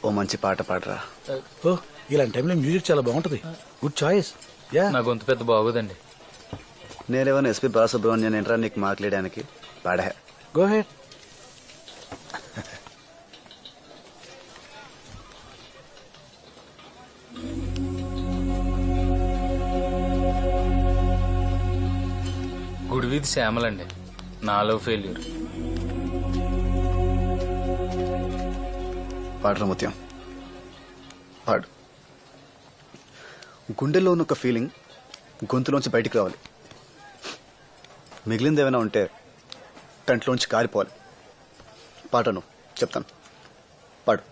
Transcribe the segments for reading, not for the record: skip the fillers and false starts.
ఓ మంచి పాట పాడరా. ఓ ఇలాంటి టైంలో మ్యూజిక్ చాలా బాగుంటది. Good choice. యా నా గొంతు పెద్ద బాగోదండి. నేనేమన్నా ఎస్పీ బాలసుబ్రహ్మణ్యం ఏంట్రా నీకు మాట్లాడడానికి? పాడా. Go ahead. గుడివీధి శ్యామలండి. నాలో ఫెయిల్యూర్. పాడరా ముత్యం, పాడు. గుండెల్లో ఉన్న ఒక ఫీలింగ్ గొంతులోంచి బయటికి రావాలి. మిగిలింది ఏమైనా ఉంటే కంట్లోంచి కారిపోవాలి. పాటను చెప్తాను, పాడు.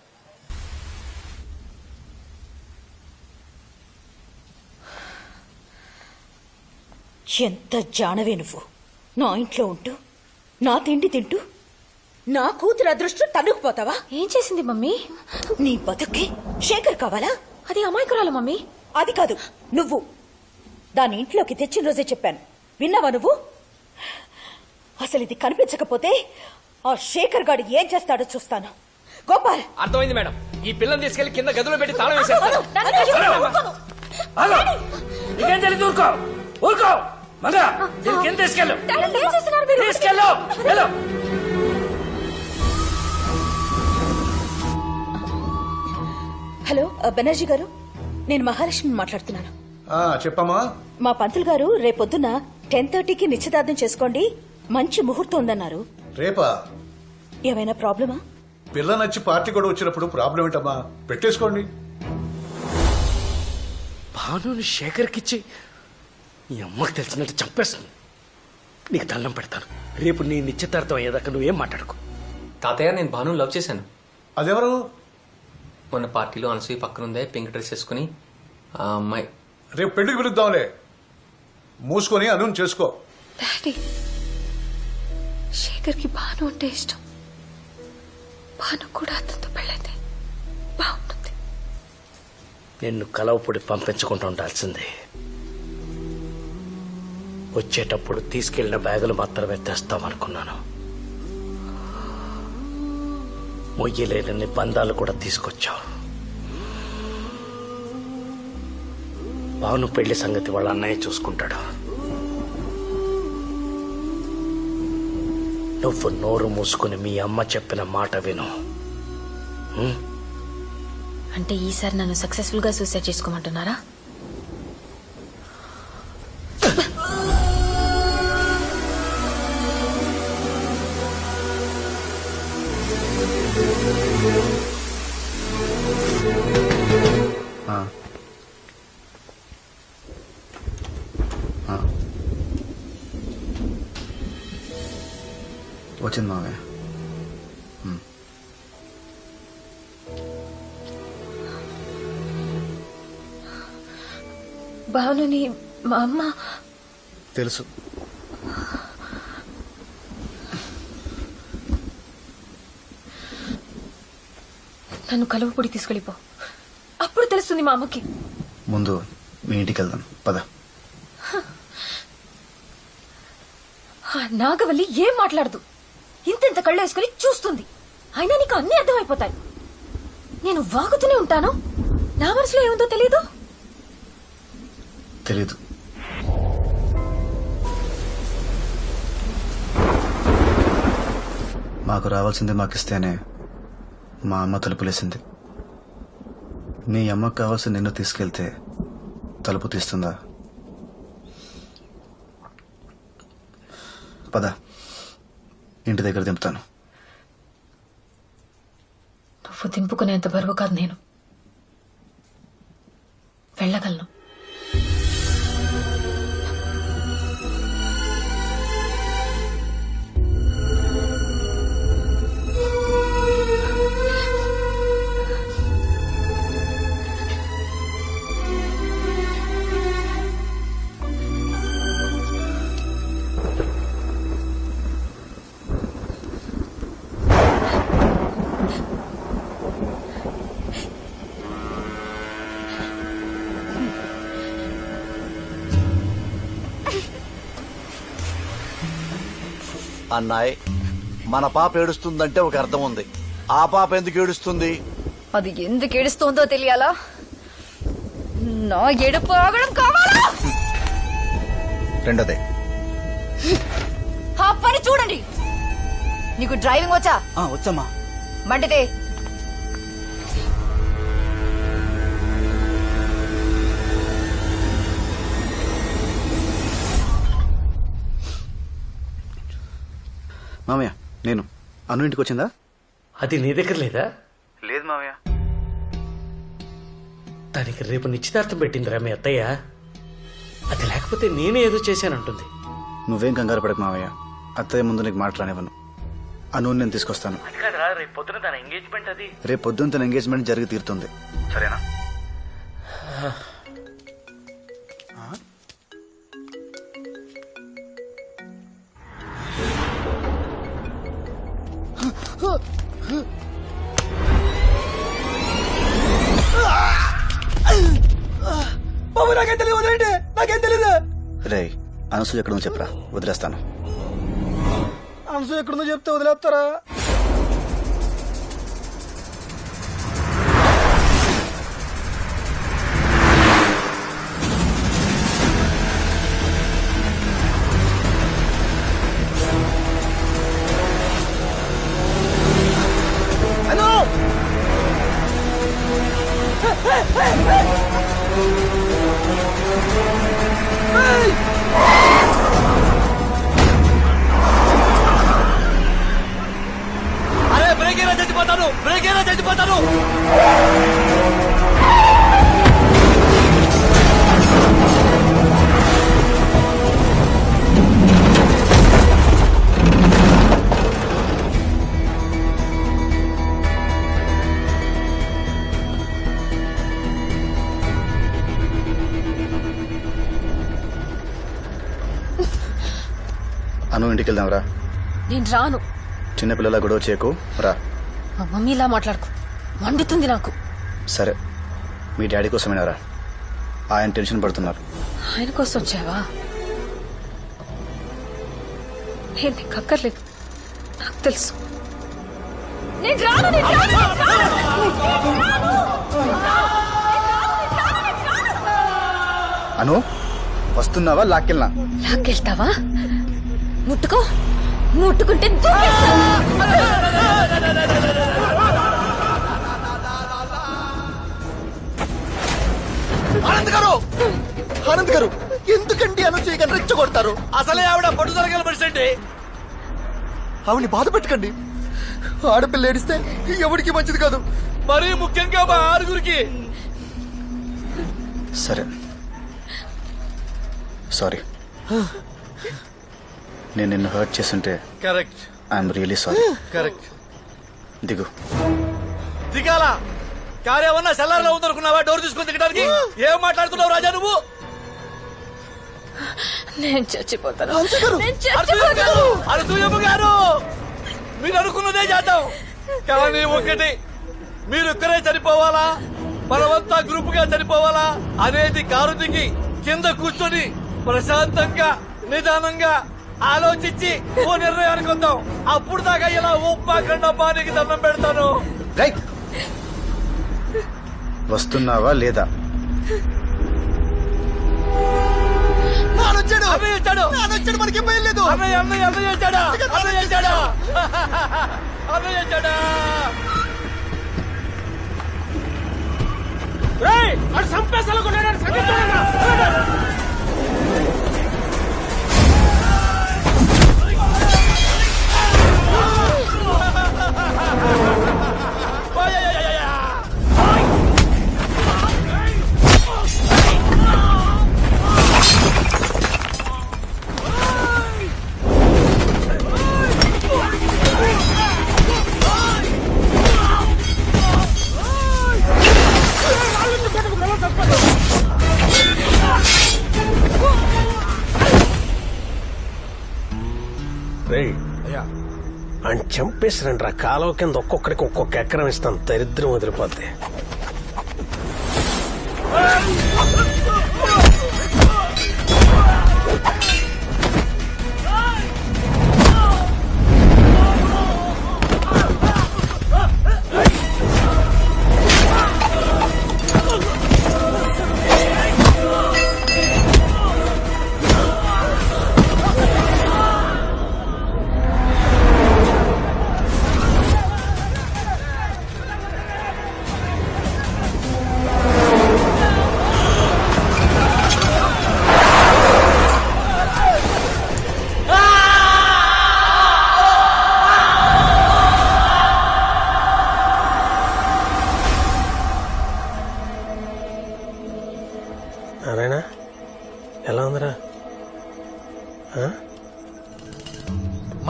ఎంత జానవే నువ్వు! నా ఇంట్లో ఉంటూ నా తిండి తింటూ నా కూతురు అదృష్టం తన్నుకుపోతావా? ఏం చేసింది మమ్మీ? నీ బతుక్కి శేఖర్ కావాలా? అది అమాయకురాలు మమ్మీ. అది కాదు, నువ్వు దాని ఇంట్లోకి తెచ్చిన రోజే చెప్పాను. విన్నావా నువ్వు? అసలు ఇది కనిపించకపోతే ఆ శేఖర్ గాడు ఏం చేస్తాడో చూస్తాను. గోపాల్, అర్థమైంది మేడం. ఈ పిల్లని తీసుకెళ్లి కింద గదిలో పెట్టి తాళం వేసేస్తాను. నీకేం తెలియదు, ఊరుకో ఊరుకో. మగ కింద తీసుకెళ్ళు, తీసుకెళ్ళు. హలో బెనర్జీ గారు, నేను మహాలక్ష్మి మాట్లాడుతున్నాను. చెప్పమ్మా. మా పంతులు గారు రేపొద్దున 10:30కి నిశ్చితార్థం చేసుకోండి, మంచి ముహూర్తం ఉందన్నారు. రేపా? ఏమైనా ప్రాబ్లమా? పిల్ల నచ్చి పార్టీ కూడా వచ్చినప్పుడు ప్రాబ్లం ఏంటమ్మా? పెట్టేసుకోండి. భానుని శేఖర్కిచ్చి నీ అమ్మకి తెలిసినట్టు చంపేస్తుంది. నీకు దండం పెడతాను. రేపు నీ నిశ్చితార్థం అయ్యేదాకా నువ్వేం మాట్లాడుకో. తాతయ్య, నేను భాను లవ్ చేశాను. అదెవరు? మొన్న పార్టీలో అనసూయ పక్కనుందే పింక్ డ్రెస్ వేసుకుని ఆ అమ్మాయి. రేపు పెళ్లికి పిలుద్దాంలే. మూసుకొని అను చేసుకో. డాడీ, శేఖర్కి భాను అంటే ఇష్టం. భాను కూడా అతనితో పెళ్ళైతే బాగుంటుంది. నిన్ను కలవపొడి పంపించకుండా ఉండాల్సిందే. వచ్చేటప్పుడు తీసుకెళ్లిన బ్యాగులు మాత్రమే తెస్తామనుకున్నాను. మొయ్యలేని బంధాలు కూడా తీసుకొచ్చావు. భాను పెళ్లి సంగతి వాళ్ళ అన్నయ్య చూసుకుంటాడు. నువ్వు నోరు మూసుకుని మీ అమ్మ చెప్పిన మాట విను. అంటే ఈసారి నన్ను సక్సెస్ఫుల్ గా సూసైడ్ చేసుకోమంటున్నారా? వచ్చింది మావయ్య. భానుని మా అమ్మ తెలుసు. నన్ను కలువపొడి తీసుకెళ్ళిపో, అప్పుడు తెలుస్తుంది మా అమ్మకి. ముందు మీ ఇంటికి వెళ్దాం, పద. నాగవల్లి ఏం మాట్లాడదు, ఇంత కళ్ళు వేసుకుని చూస్తుంది. అయినా నీకు అన్ని అర్థమైపోతాయి. నేను వాగుతూనే ఉంటాను, నా మనసులో ఏముందో తెలీదు. తెలీదు. మాకు రావాల్సింది మాకిస్తేనే మా అమ్మ తలుపులేసింది. మీ అమ్మకు కావాల్సి నిన్ను తీసుకెళ్తే తలుపు తీస్తుందా? పద, ఇంటి దగ్గర దింపుతాను. నువ్వు దింపుకునేంత బరువు కాదు నేను. వెళ్ళగలను. అన్నాయ్, మన పాప ఏడుస్తుందంటే ఒక అర్థం ఉంది. ఆ పాప ఎందుకు ఏడుస్తుంది? అది ఎందుకు ఏడుస్తోందో తెలియాలా? నా ఏడుపు ఆగడం కావాలా? రెండోదే. ఆ పని చూడండి. నీకు డ్రైవింగ్ వచ్చా? వచ్చమ్మా. మంటిదే. మామయ్య నేను అను ఇంటికి వచ్చిందా? అది నీ దగ్గర లేదా? లేదు మామయ్య. దానికి రేపు నిశ్చితార్థం పెట్టిందిరా మీ అత్తయ్య. అది లేకపోతే నేనే ఏదో చేశానంటుంది. నువ్వేం కంగారు పడకు మామయ్య, అత్తయ్య ముందు నీకు మాట్లాడనివ్వను. అను నేను తీసుకొస్తాను. రేపు పొద్దున తన ఎంగేజ్మెంట్ అది. రేపు పొద్దున్న తన ఎంగేజ్మెంట్ జరిగి తీరుతుంది, సరేనా? బాబు నాకేం తెలియదు, వదిలేండి. నాకేం తెలీదు. రే అనసూయ ఎక్కడ చెప్పరా, వదిలేస్తాను. అనసు ఎక్కడుందో చెప్తే వదిలేస్తారా? అరే బ్రేక్ అయినా చచ్చిపోతాను, బ్రేక్ అయినా చచ్చిపోతాను. అను ఇంటికి వెళ్దాం రా. నేను రాను. చిన్నపిల్లల గొడవ చేయకు, రా. మా మమ్మీలా మాట్లాడుకో, మండుతుంది నాకు. సరే మీ డాడీ కోసమేనా రా, ఆయన టెన్షన్ పడుతున్నారు. ఆయన కోసం వచ్చావా? నేను నీకు అక్కర్లేదు, నాకు తెలుసు. నేను రాను, నేను రాను, నేను రాను. అను వస్తున్నావా, లాక్కెళ్ళనా? లాక్కెళ్తావా? ముట్టుకో, ముట్టుకుంటే దూకేస్తా. ఆనంద్ గారు ఎందుకండి అనసూయ గారిని రెచ్చగొడతారు? అసలే ఆవిడ పట్టుదల గల మనిషి అండి. ఆవిని బాధ పెట్టకండి. ఆడపిల్ల ఏడిస్తే ఎవరికి మంచిది కాదు. మరీ ముఖ్యంగా మా ఆరుగురికి. సరే సారీ, నేను నిన్ను హర్ట్ చేస్తుంటే correct. I'm really sorry. Correct. దిగు. దిగాల కార్యమన్నా సెల్లార్లో ఉందనుకున్నావా? డోర్ తీసుకుని దిగడానికి ఏం మాట్లాడుతున్నావు రాజా నువ్వు? నేను చచ్చిపోతాను. అనసూయమ్మ గారు, మీరు అనుకున్నదే చేద్దాం. కానీ ఒకటి, మీరు ఒక్కరే చనిపోవాలా, మనమంతా గ్రూప్ గా చనిపోవాలా అనేది కారు దిగి కింద కూర్చొని ప్రశాంతంగా నిదానంగా ఆలోచించి ఓ నిర్ణయానికి వద్దాం. అప్పుడు దాకా ఇలా ఉప్పాకండా పానికి దండం పెడతాను. రైట్, వస్తున్నావా లేదా? అన్నయ్య మనకి భయం లేదు. అన్నయ్య వచ్చాడా? అన్నయ్య వచ్చాడా? అన్నయ్య వచ్చాడా? సంపేసలు అని చంపేసిరండి రా. కాలువ కింద ఒక్కొక్కడికి ఒక్కొక్క ఎకరం ఇస్తాను, దరిద్రం వదిలిపోద్ది.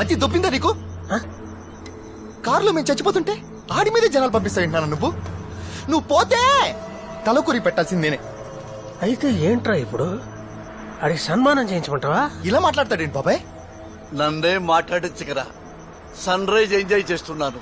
మతి దొబ్బిందా నీకు కారులో మేము చచ్చిపోతుంటే ఆడి మీదే జనాలు పంపిస్తాయంటున్నాను నువ్వు పోతే తలకూరి పెట్టాల్సిందేనే. అయితే ఏంట్రా ఇప్పుడు అడిగి సన్మానం చేయించమంటావా? ఇలా మాట్లాడతాడేంటి బాబాయ్? నన్నే మాట్లాడచ్చు కదా, సన్ రైజ్ ఎంజాయ్ చేస్తున్నాను.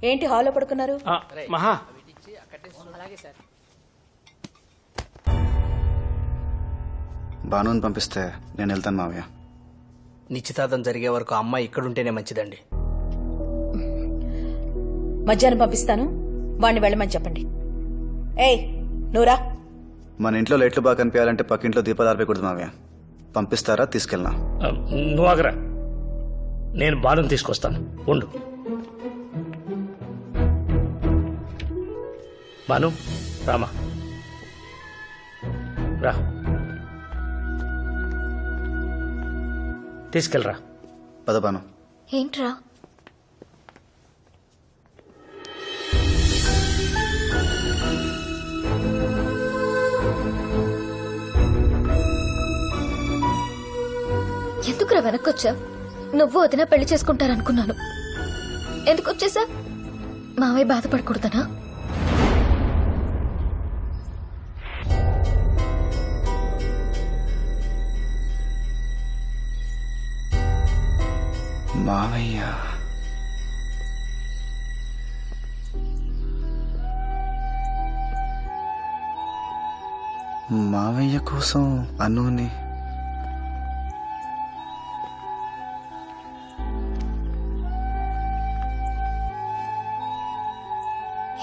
ఏంటి హాల్లో పడుకున్నారు? మహా భానుని పంపిస్తే నేను వెళ్తాను మావయ్య. నిశ్చితార్థం జరిగే వరకు అమ్మాయి ఇక్కడుంటేనే మంచిదండి. మధ్యాహ్నం పంపిస్తాను, వాణ్ణి వెళ్ళమని చెప్పండి. ఏయ్ నూరా, మన ఇంట్లో లైట్లు బాగా కనిపించాలంటే పక్కింట్లో దీపాలు ఆర్పేయకూడదు మావయ్య. పంపిస్తారా? తీసుకెళ్ళనా? నువ్వు ఆగరా, నేను బాణం తీసుకొస్తాను, ఉండు. బాను రామా రా, తీసుకెళ్ళరా. పద భాను. ఏంట్రా? ఎందుకురా వెనక్కొచ్చా? నువ్వు వదిన పెళ్లి చేసుకుంటారనుకున్నాను. ఎందుకు వచ్చేసా? మావయ్య బాధపడకూడదనా? మావయ్య మావయ్య కోసం అనుని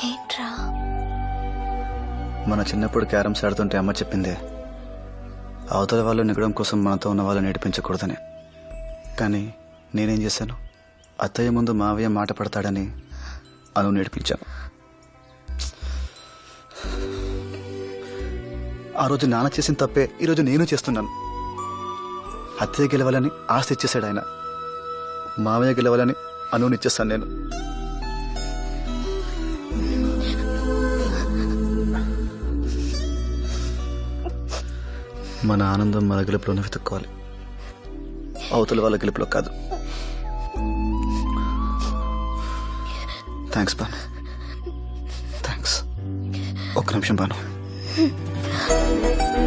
ఏంట్రా? మన చిన్నప్పుడు క్యారమ్స్ ఆడుతుంటే అమ్మ చెప్పిందే, అవతల వాళ్ళు నెగ్గడం కోసం మనతో ఉన్న వాళ్ళని ఏడిపించకూడదని. కానీ నేనేం చేశాను? అత్తయ్య ముందు మావయ్య మాట పడతాడని అను నేర్పించాను. ఆ రోజు నాన్న చేసిన తప్పే ఈరోజు నేను చేస్తున్నాను. అత్తయ్య గెలవాలని ఆస్తి ఇచ్చేశాడు ఆయన, మావయ్య గెలవాలని అనునిచ్చేస్తాను నేను. మన ఆనందం మన గెలుపులోనే వెతుక్కోవాలి, అవతల వాళ్ళ గెలుపులో కాదు. Thanks Banu, thanks. ఒక్క నిమిషం బాను.